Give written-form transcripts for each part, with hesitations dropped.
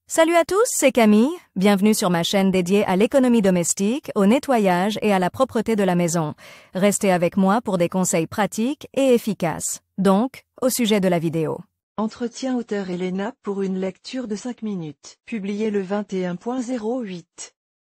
Salut à tous, c'est Camille. Bienvenue sur ma chaîne dédiée à l'économie domestique, au nettoyage et à la propreté de la maison. Restez avec moi pour des conseils pratiques et efficaces. Donc, au sujet de la vidéo. Entretien auteur Elena pour une lecture de 5 minutes. Publié le 21.08.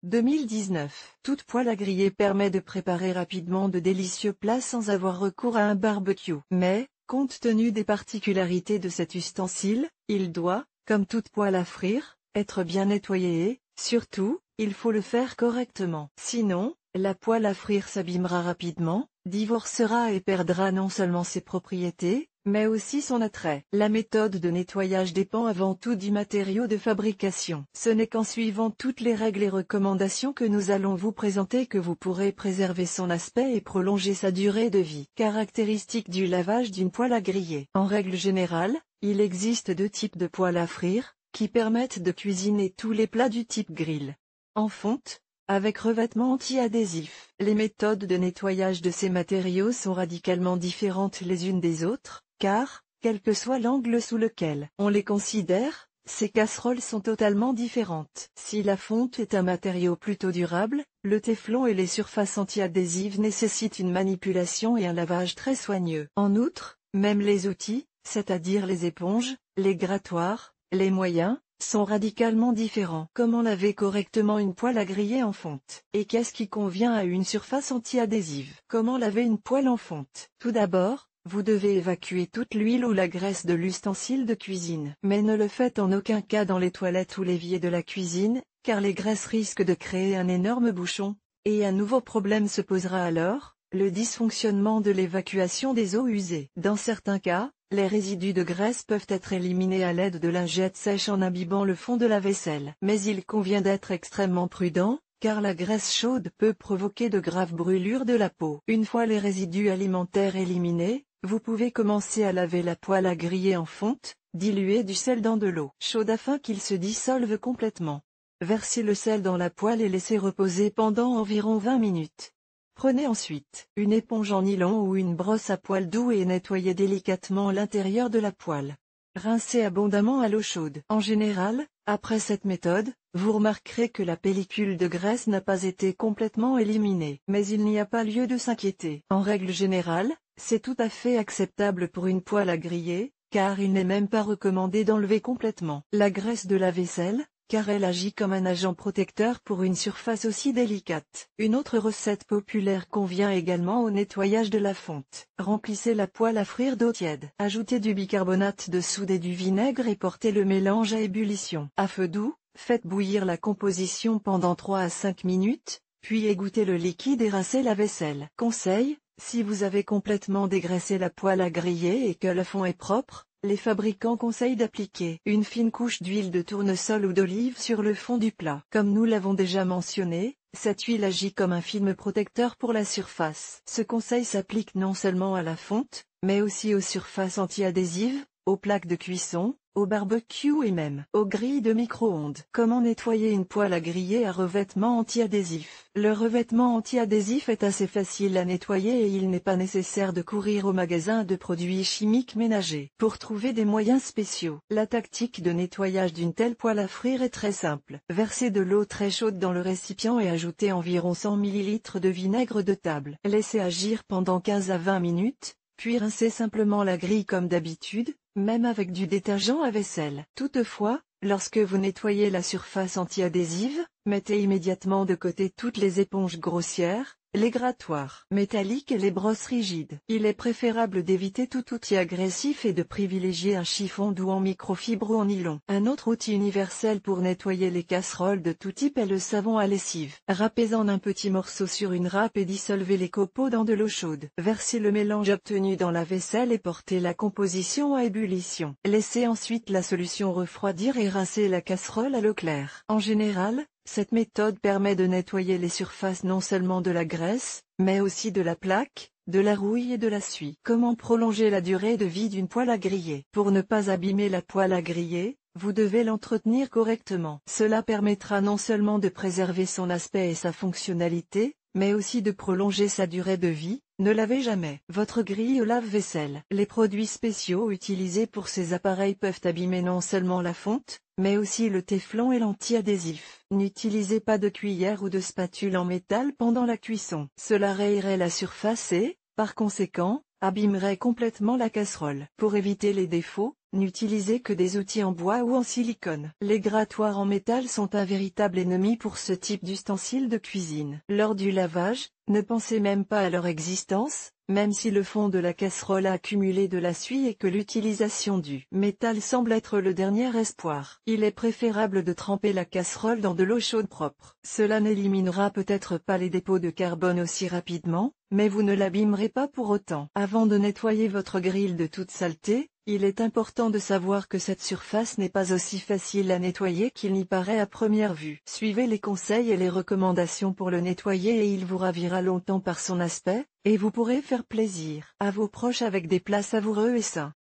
2019. Toute poêle à griller permet de préparer rapidement de délicieux plats sans avoir recours à un barbecue. Mais, compte tenu des particularités de cet ustensile, il doit, comme toute poêle à frire, être bien nettoyé et, surtout, il faut le faire correctement. Sinon, la poêle à frire s'abîmera rapidement, divorcera et perdra non seulement ses propriétés, mais aussi son attrait. La méthode de nettoyage dépend avant tout du matériau de fabrication. Ce n'est qu'en suivant toutes les règles et recommandations que nous allons vous présenter que vous pourrez préserver son aspect et prolonger sa durée de vie. Caractéristiques du lavage d'une poêle à griller. En règle générale, il existe deux types de poêles à frire, qui permettent de cuisiner tous les plats du type grill. En fonte, avec revêtement anti-adhésif. Les méthodes de nettoyage de ces matériaux sont radicalement différentes les unes des autres, car, quel que soit l'angle sous lequel on les considère, ces casseroles sont totalement différentes. Si la fonte est un matériau plutôt durable, le téflon et les surfaces anti-adhésives nécessitent une manipulation et un lavage très soigneux. En outre, même les outils, c'est-à-dire les éponges, les grattoirs, les moyens, sont radicalement différents. Comment laver correctement une poêle à griller en fonte? Et qu'est-ce qui convient à une surface anti-adhésive? Comment laver une poêle en fonte? Tout d'abord, vous devez évacuer toute l'huile ou la graisse de l'ustensile de cuisine. Mais ne le faites en aucun cas dans les toilettes ou l'évier de la cuisine, car les graisses risquent de créer un énorme bouchon, et un nouveau problème se posera alors, le dysfonctionnement de l'évacuation des eaux usées. Dans certains cas, les résidus de graisse peuvent être éliminés à l'aide de lingettes sèches en imbibant le fond de la vaisselle. Mais il convient d'être extrêmement prudent, car la graisse chaude peut provoquer de graves brûlures de la peau. Une fois les résidus alimentaires éliminés, vous pouvez commencer à laver la poêle à griller en fonte, diluer du sel dans de l'eau chaude afin qu'il se dissolve complètement. Versez le sel dans la poêle et laissez reposer pendant environ 20 minutes. Prenez ensuite une éponge en nylon ou une brosse à poil doux et nettoyez délicatement l'intérieur de la poêle. Rincez abondamment à l'eau chaude. En général, après cette méthode, vous remarquerez que la pellicule de graisse n'a pas été complètement éliminée. Mais il n'y a pas lieu de s'inquiéter. En règle générale, c'est tout à fait acceptable pour une poêle à griller, car il n'est même pas recommandé d'enlever complètement la graisse de la vaisselle, car elle agit comme un agent protecteur pour une surface aussi délicate. Une autre recette populaire convient également au nettoyage de la fonte. Remplissez la poêle à frire d'eau tiède. Ajoutez du bicarbonate de soude et du vinaigre et portez le mélange à ébullition. À feu doux, faites bouillir la composition pendant 3 à 5 minutes, puis égouttez le liquide et rincez la vaisselle. Conseil: si vous avez complètement dégraissé la poêle à griller et que le fond est propre, les fabricants conseillent d'appliquer une fine couche d'huile de tournesol ou d'olive sur le fond du plat. Comme nous l'avons déjà mentionné, cette huile agit comme un film protecteur pour la surface. Ce conseil s'applique non seulement à la fonte, mais aussi aux surfaces anti-adhésives, aux plaques de cuisson, au barbecue et même aux grilles de micro-ondes. Comment nettoyer une poêle à griller à revêtement anti-adhésif? Le revêtement anti-adhésif est assez facile à nettoyer et il n'est pas nécessaire de courir au magasin de produits chimiques ménagers pour trouver des moyens spéciaux. La tactique de nettoyage d'une telle poêle à frire est très simple. Versez de l'eau très chaude dans le récipient et ajoutez environ 100 ml de vinaigre de table. Laissez agir pendant 15 à 20 minutes, puis rincez simplement la grille comme d'habitude, même avec du détergent à vaisselle. Toutefois, lorsque vous nettoyez la surface anti-adhésive, mettez immédiatement de côté toutes les éponges grossières, les grattoirs métalliques et les brosses rigides. Il est préférable d'éviter tout outil agressif et de privilégier un chiffon doux en microfibre ou en nylon. Un autre outil universel pour nettoyer les casseroles de tout type est le savon à lessive. Râpez-en un petit morceau sur une râpe et dissolvez les copeaux dans de l'eau chaude. Versez le mélange obtenu dans la vaisselle et portez la composition à ébullition. Laissez ensuite la solution refroidir et rincez la casserole à l'eau claire. En général, cette méthode permet de nettoyer les surfaces non seulement de la graisse, mais aussi de la plaque, de la rouille et de la suie. Comment prolonger la durée de vie d'une poêle à griller? Pour ne pas abîmer la poêle à griller, vous devez l'entretenir correctement. Cela permettra non seulement de préserver son aspect et sa fonctionnalité, mais aussi de prolonger sa durée de vie. Ne lavez jamais votre grille au lave-vaisselle. Les produits spéciaux utilisés pour ces appareils peuvent abîmer non seulement la fonte, mais aussi le téflon et l'anti-adhésif. N'utilisez pas de cuillère ou de spatule en métal pendant la cuisson. Cela rayerait la surface et, par conséquent, abîmerait complètement la casserole. Pour éviter les défauts, n'utilisez que des outils en bois ou en silicone. Les grattoirs en métal sont un véritable ennemi pour ce type d'ustensiles de cuisine. Lors du lavage, ne pensez même pas à leur existence, même si le fond de la casserole a accumulé de la suie et que l'utilisation du métal semble être le dernier espoir. Il est préférable de tremper la casserole dans de l'eau chaude propre. Cela n'éliminera peut-être pas les dépôts de carbone aussi rapidement, mais vous ne l'abîmerez pas pour autant. Avant de nettoyer votre grille de toute saleté, il est important de savoir que cette surface n'est pas aussi facile à nettoyer qu'il n'y paraît à première vue. Suivez les conseils et les recommandations pour le nettoyer et il vous ravira longtemps par son aspect, et vous pourrez faire plaisir à vos proches avec des plats savoureux et sains.